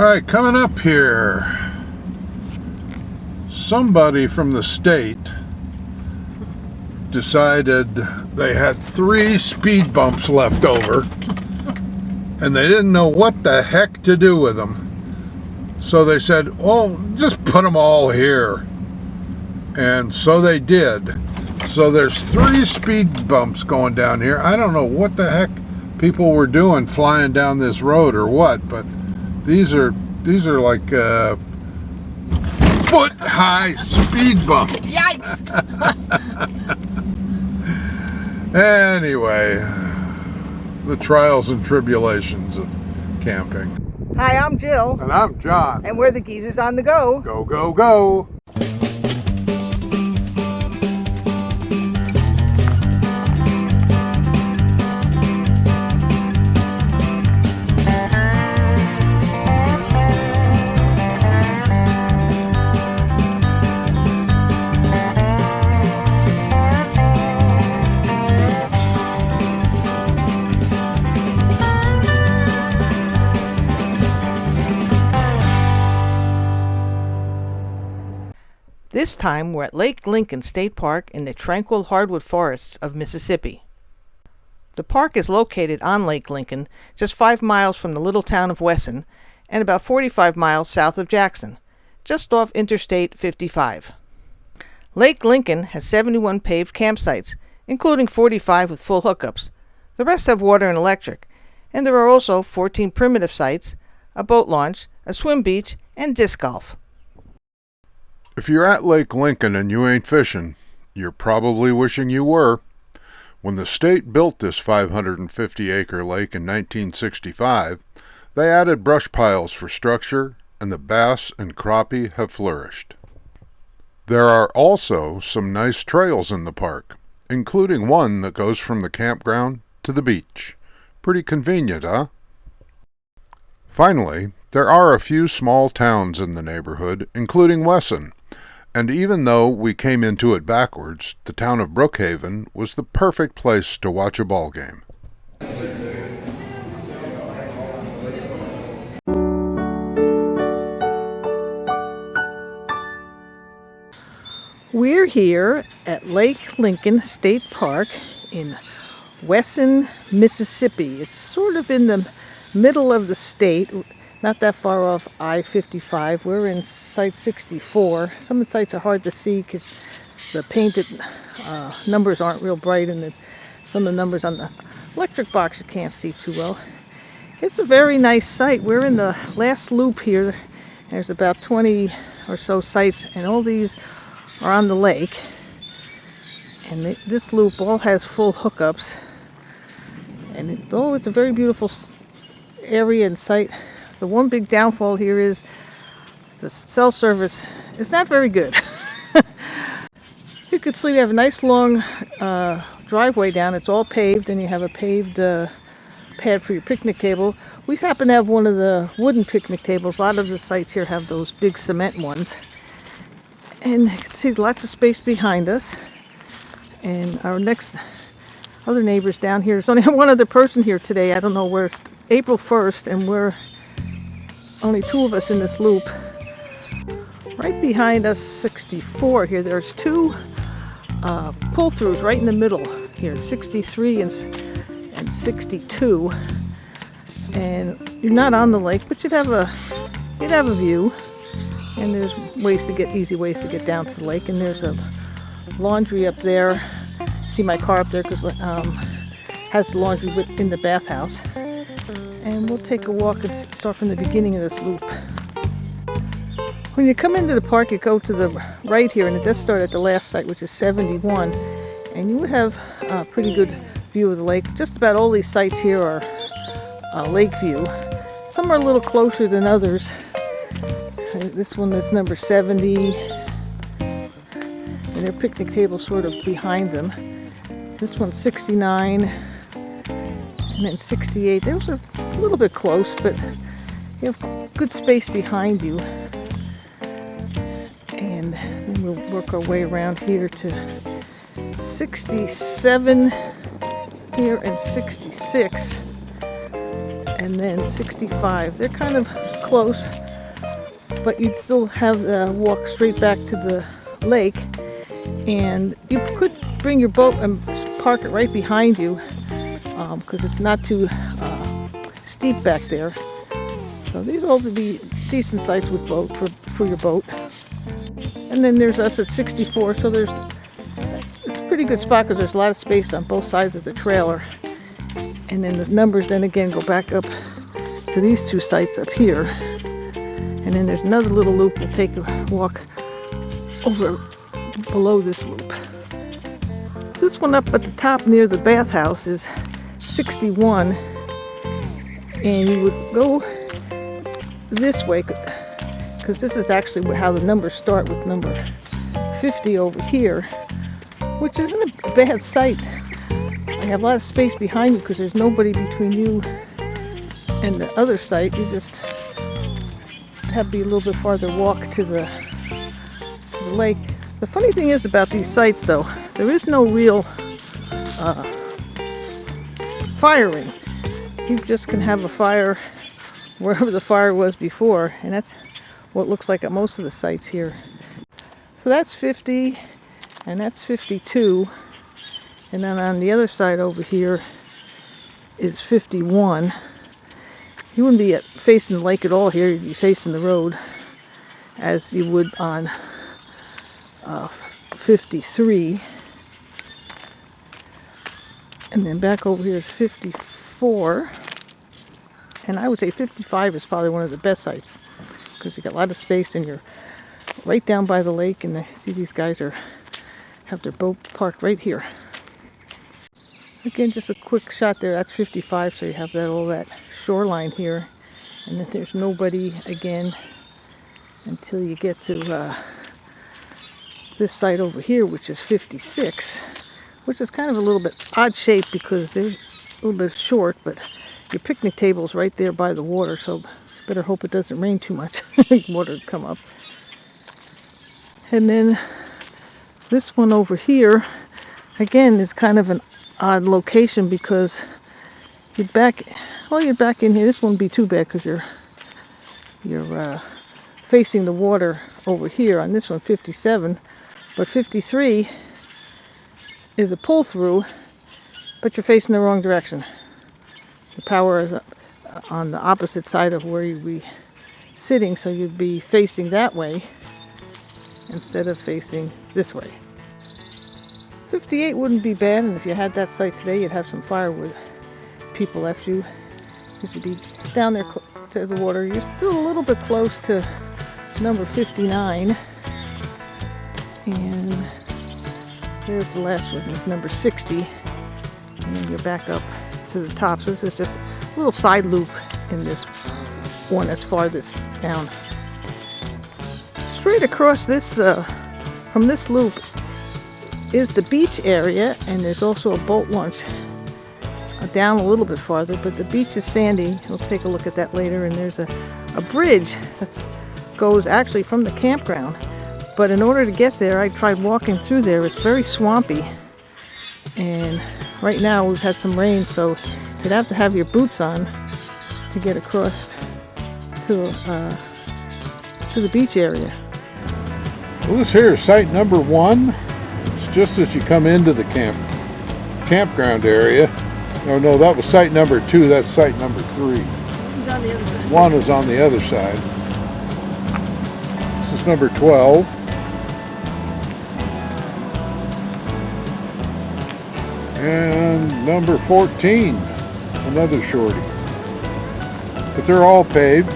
Alright, coming up here, somebody from the state decided they had 3 speed bumps left over and they didn't know what the heck to do with them. So they said, oh, just put them all here. And so they did. So there's 3 speed bumps going down here. I don't know what the heck people were doing flying down this road or what, but these are like foot-high speed bumps. Yikes! Anyway, the trials and tribulations of camping. Hi, I'm Jill. And I'm John. And we're the Geezers on the Go. Go, go, go! This time we're at Lake Lincoln State Park in the tranquil hardwood forests of Mississippi. The park is located on Lake Lincoln, just 5 miles from the little town of Wesson and about 45 miles south of Jackson, just off Interstate 55. Lake Lincoln has 71 paved campsites, including 45 with full hookups. The rest have water and electric, and there are also 14 primitive sites, a boat launch, a swim beach, and disc golf. If you're at Lake Lincoln and you ain't fishing, you're probably wishing you were. When the state built this 550-acre lake in 1965, they added brush piles for structure, and the bass and crappie have flourished. There are also some nice trails in the park, including one that goes from the campground to the beach. Pretty convenient, huh? Finally, there are a few small towns in the neighborhood, including Wesson. And even though we came into it backwards, the town of Brookhaven was the perfect place to watch a ball game. We're here at Lake Lincoln State Park in Wesson, Mississippi. It's sort of in the middle of the state, not that far off I-55. We're in site 64. Some of the sites are hard to see because the painted numbers aren't real bright, and some of the numbers on the electric box you can't see too well. It's a very nice site. We're in the last loop here. There's about 20 or so sites, and all these are on the lake. And this loop all has full hookups. And it's a very beautiful area and site. The one big downfall here is the cell service is not very good. You could see you have a nice long driveway down. It's all paved, and you have a paved pad for your picnic table. We happen to have one of the wooden picnic tables. A lot of the sites here have those big cement ones. And you can see lots of space behind us. And our next other neighbors down here, there's only one other person here today. I don't know where. It's April 1st, and we're only 2 of us in this loop. Right behind us, 64 here, there's 2 pull-throughs right in the middle here, 63 and 62. And you're not on the lake, but you'd have a view. And there's easy ways to get down to the lake. And there's a laundry up there. See my car up there because has the laundry in the bathhouse. And we'll take a walk and start from the beginning of this loop. When you come into the park, you go to the right here, and it does start at the last site, which is 71. And you would have a pretty good view of the lake. Just about all these sites here are lake view. Some are a little closer than others. This one is number 70. And their picnic table sort of behind them. This one's 69. And then 68. Those are a little bit close, but you have good space behind you. And then we'll work our way around here to 67 here and 66. And then 65. They're kind of close, but you'd still have to walk straight back to the lake. And you could bring your boat and park it right behind you, because it's not too steep back there. So these all would be decent sites with boat for your boat. And then there's us at 64, so it's a pretty good spot because there's a lot of space on both sides of the trailer. And then the numbers then again go back up to these two sites up here. And then there's another little loop. We'll take a walk over below this loop. This one up at the top near the bathhouse is 61, and you would go this way because this is actually how the numbers start, with number 50 over here, which isn't a bad site. I have a lot of space behind you because there's nobody between you and the other site. You just have to be a little bit farther walk to the lake. The funny thing is about these sites, though, there is no real firing. You just can have a fire wherever the fire was before, and that's what it looks like at most of the sites here. So that's 50, and that's 52, and then on the other side over here is 51. You wouldn't be facing the lake at all here. You'd be facing the road as you would on 53, and then back over here is 54, and I would say 55 is probably one of the best sites because you got a lot of space and you're right down by the lake, and I see these guys have their boat parked right here. Again, just a quick shot there. That's 55, so you have all that shoreline here, and then there's nobody again until you get to this site over here, which is 56, which is kind of a little bit odd shape because they're a little bit short, but your picnic table's right there by the water, so better hope it doesn't rain too much. Water would come up. And then this one over here, again, is kind of an odd location because you're back in here. This won't be too bad because you're facing the water over here on this one, 57. But 53 is a pull-through, but you're facing the wrong direction. The power is on the opposite side of where you'd be sitting, so you'd be facing that way instead of facing this way. 58 wouldn't be bad, and if you had that site today, you'd have some firewood. People left you. You should be down there to the water. You're still a little bit close to number 59. And there's the last one, is number 60. And then you're back up to the top. So this is just a little side loop in this one as farthest down. Straight across this, from this loop, is the beach area, and there's also a boat launch down a little bit farther, but the beach is sandy. We'll take a look at that later. And there's a bridge that goes actually from the campground. But in order to get there, I tried walking through there. It's very swampy, and right now we've had some rain, so you'd have to have your boots on to get across to the beach area. Well, this here is site number 1. It's just as you come into the campground area. No, that was site number 2. That's site number 3. He's on the other side. 1 is on the other side. This is number 12. And number 14, another shorty. But they're all paved.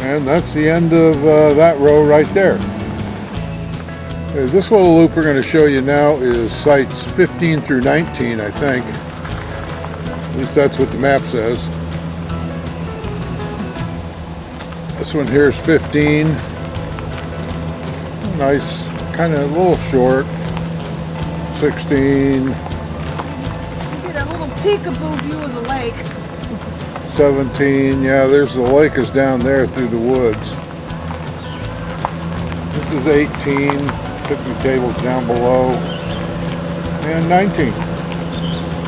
And that's the end of that row right there. This little loop we're going to show you now is sites 15 through 19, I think. At least that's what the map says. This one here is 15. Nice, kind of a little short. 16. You get a little peekaboo view of the lake. 17. Yeah, there's the lake is down there through the woods. This is 18. Picnic tables down below. And 19.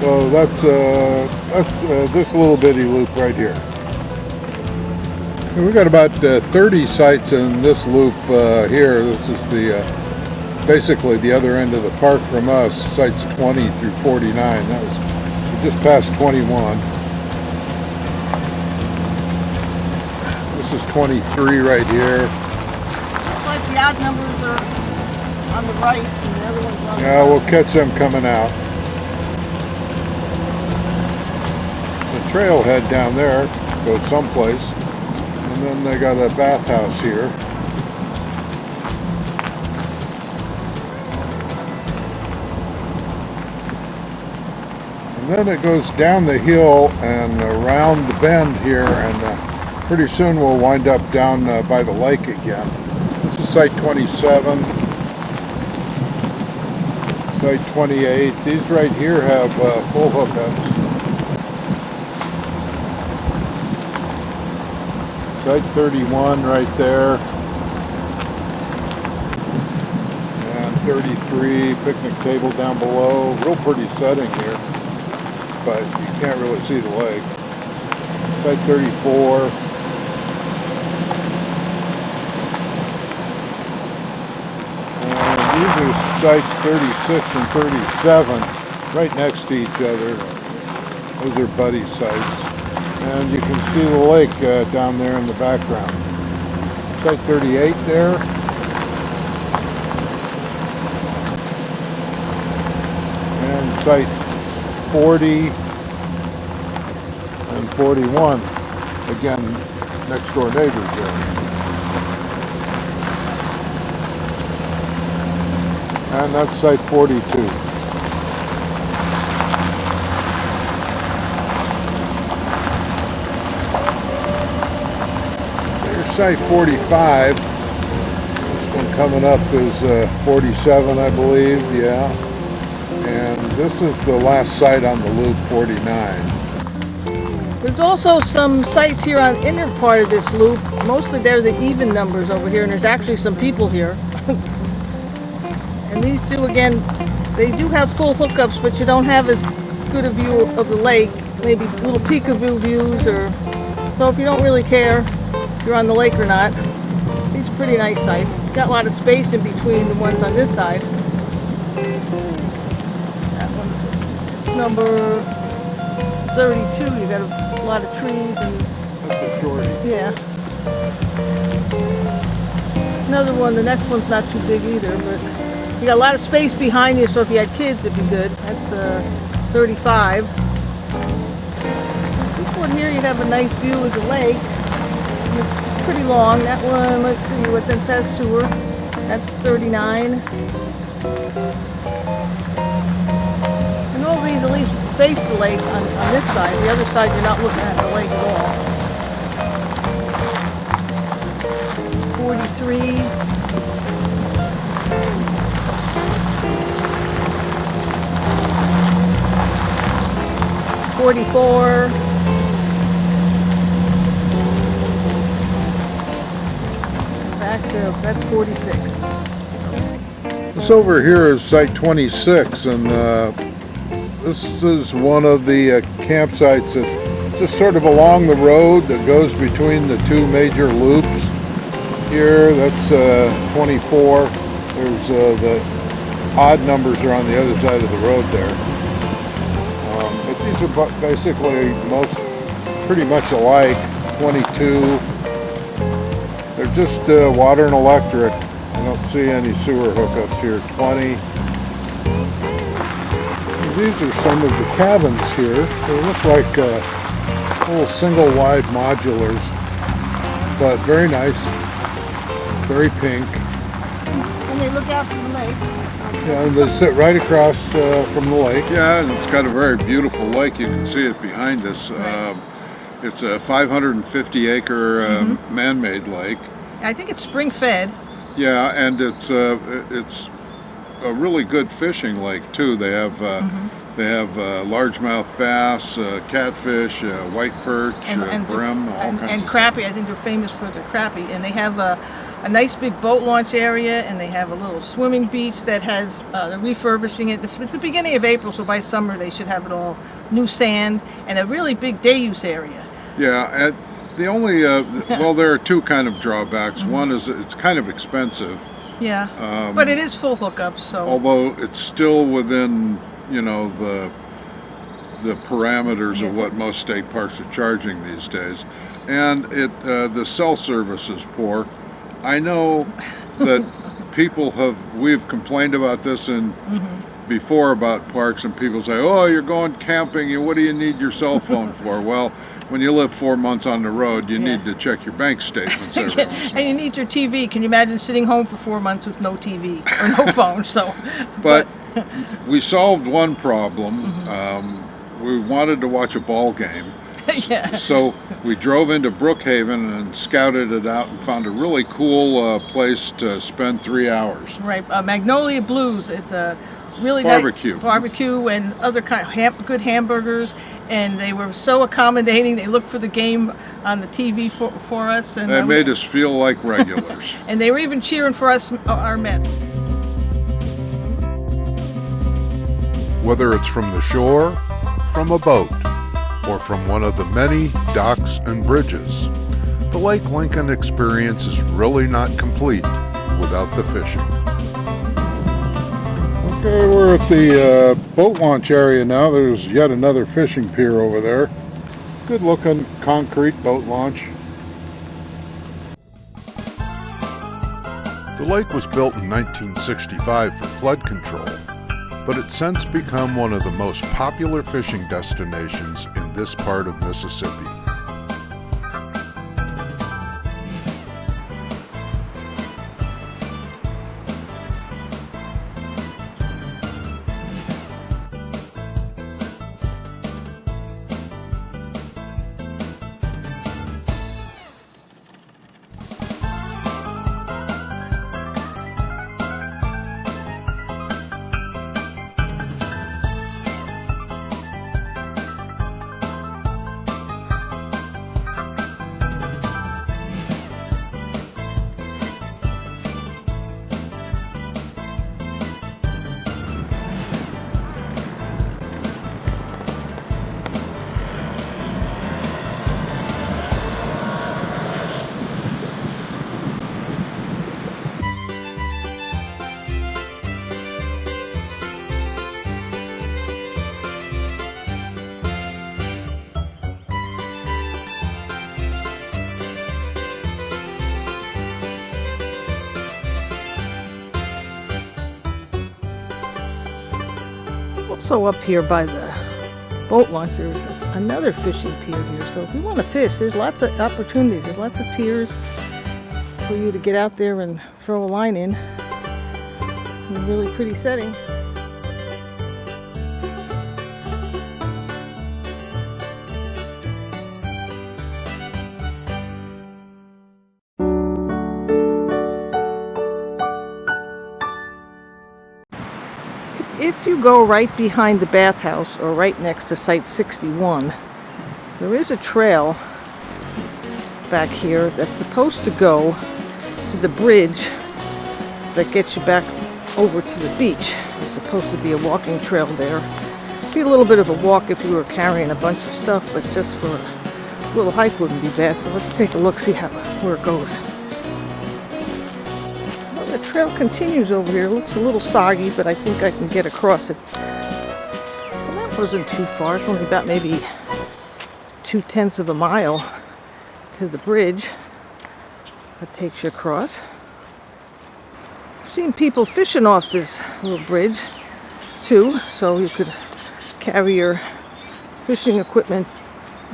So that's That's this little bitty loop right here. And we got about 30 sites in this loop here. This is the basically the other end of the park from us, sites 20 through 49. That was we just past 21. This is 23 right here. Looks like the odd numbers are on the right and the other ones on Yeah, we'll catch them coming out. The trailhead down there goes someplace. And then they got a bathhouse here. And then it goes down the hill and around the bend here, and pretty soon we'll wind up down by the lake again. This is site 27, site 28. These right here have full hookups. Site 31 right there, and 33, picnic table down below. Real pretty setting here, but you can't really see the lake. Site 34. And these are sites 36 and 37, right next to each other. Those are buddy sites. And you can see the lake down there in the background. Site 38 there. And site 40 and 41. Again, next door neighbors there. And that's site 42. Site 45. This one coming up is 47, I believe. Yeah. And this is the last site on the loop, 49. There's also some sites here on the inner part of this loop. Mostly they're the even numbers over here, and there's actually some people here. And these two, again, they do have full hookups, but you don't have as good a view of the lake. Maybe little peekaboo views, or so if you don't really care if you're on the lake or not. These are pretty nice sites. Got a lot of space in between the ones on this side. That one's number 32. You got a lot of trees and That's a shorty. yeah. Another one, the next one's not too big either, but you got a lot of space behind you, so if you had kids it'd be good. That's 35. This one here you'd have a nice view of the lake. It's pretty long. That one, let's see what that says to her. That's 39. And all these at least face the lake on this side. The other side you're not looking at the lake at all. 43. $44. Back to, that's 46. This over here is site 26, and this is one of the campsites that's just sort of along the road that goes between the two major loops. Here, that's 24. There's the odd numbers are on the other side of the road there. But these are basically pretty much alike. 22. They're just water and electric. I don't see any sewer hookups here. 20. These are some of the cabins here. They look like little single wide modulars, but very nice, very pink. And they look out from the lake. Yeah, and they sit right across from the lake. Yeah, and it's got a very beautiful lake. You can see it behind us. It's a 550-acre man-made lake. I think it's spring fed. Yeah, and it's a really good fishing lake too. They have largemouth bass, catfish, white perch, brim, all kinds and of crappie. I think they're famous for their crappie, and they have a nice big boat launch area, and they have a little swimming beach that has, they're refurbishing it. It's the beginning of April, so by summer they should have it all new sand, and a really big day use area. Yeah, the only, well, there are two kind of drawbacks. One is it's kind of expensive. Yeah, but it is full hookup, so. Although it's still within, you know, the parameters of what most state parks are charging these days. And the cell service is poor. I know that we've complained about this before about parks, and people say, oh, you're going camping, and what do you need your cell phone for? Well, when you live 4 months on the road, you need to check your bank statements every once in a while. And you need your TV. Can you imagine sitting home for 4 months with no TV or no phone? So, but we solved one problem. We wanted to watch a ball game. Yeah. So we drove into Brookhaven and scouted it out and found a really cool place to spend 3 hours. Right, Magnolia Blues. It's a really barbecue. Nice barbecue and other good hamburgers. And they were so accommodating. They looked for the game on the TV for us. And that made us feel like regulars. And they were even cheering for us, our Mets. Whether it's from the shore, from a boat, or from one of the many docks and bridges, the Lake Lincoln experience is really not complete without the fishing. Okay, we're at the boat launch area now. There's yet another fishing pier over there. Good looking concrete boat launch. The lake was built in 1965 for flood control, but it's since become one of the most popular fishing destinations in this part of Mississippi. Also up here by the boat launch, there's another fishing pier here. So if you want to fish, there's lots of opportunities. There's lots of piers for you to get out there and throw a line in. A really pretty setting. If you go right behind the bathhouse or right next to Site 61, there is a trail back here that's supposed to go to the bridge that gets you back over to the beach. There's supposed to be a walking trail there. It'd be a little bit of a walk if you were carrying a bunch of stuff, but just for a little hike wouldn't be bad. So let's take a look, see where it goes. The trail continues over here. It looks a little soggy, but I think I can get across it. Well, that wasn't too far. It's only about maybe 2/10 of a mile to the bridge that takes you across. I've seen people fishing off this little bridge too, so you could carry your fishing equipment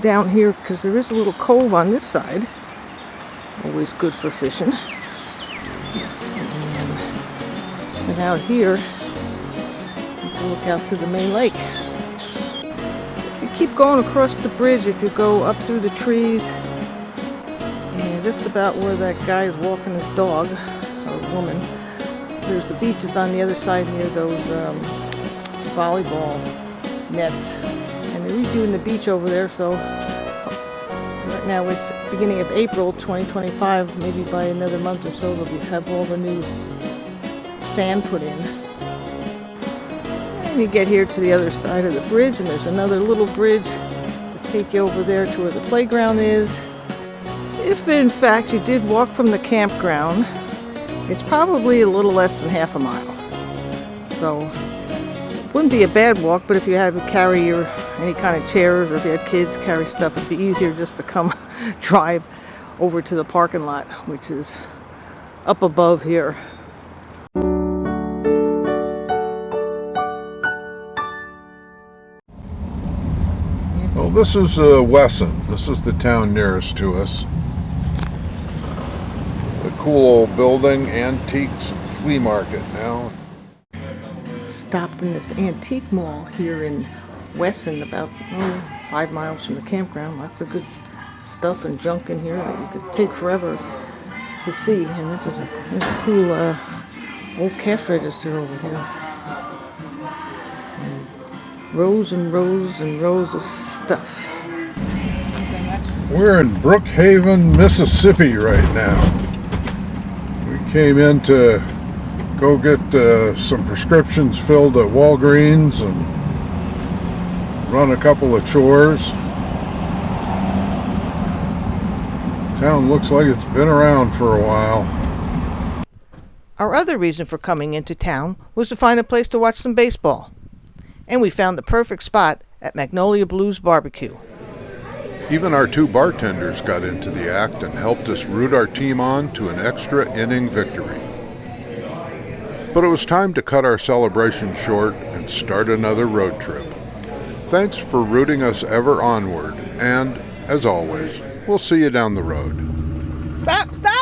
down here because there is a little cove on this side. Always good for fishing. And out here, you can look out to the main lake. You keep going across the bridge, if you go up through the trees, and just about where that guy is walking his dog, or woman, there's the beaches on the other side near those volleyball nets. And they're redoing the beach over there, so Right now it's beginning of April 2025. Maybe by another month or so they'll have all the new sand put in. And you get here to the other side of the bridge, and there's another little bridge to take you over there to where the playground is. If in fact you did walk from the campground, it's probably a little less than half a mile. So it wouldn't be a bad walk, but if you had to carry any kind of chairs, or if you had kids carry stuff, it'd be easier just to come drive over to the parking lot, which is up above here. Well, this is Wesson. This is the town nearest to us. A cool old building, antiques, flea market now. Stopped in this antique mall here in Wesson, about 5 miles from the campground. Lots of good stuff and junk in here that you could take forever to see. And this is a cool old cash register over here. And rows and rows and rows of stuff. We're in Brookhaven, Mississippi right now. We came in to go get some prescriptions filled at Walgreens and run a couple of chores. Town looks like it's been around for a while. Our other reason for coming into town was to find a place to watch some baseball. And we found the perfect spot at Magnolia Blues Barbecue. Even our two bartenders got into the act and helped us root our team on to an extra inning victory. But it was time to cut our celebration short and start another road trip. Thanks for rooting us ever onward, and, as always, we'll see you down the road. Stop!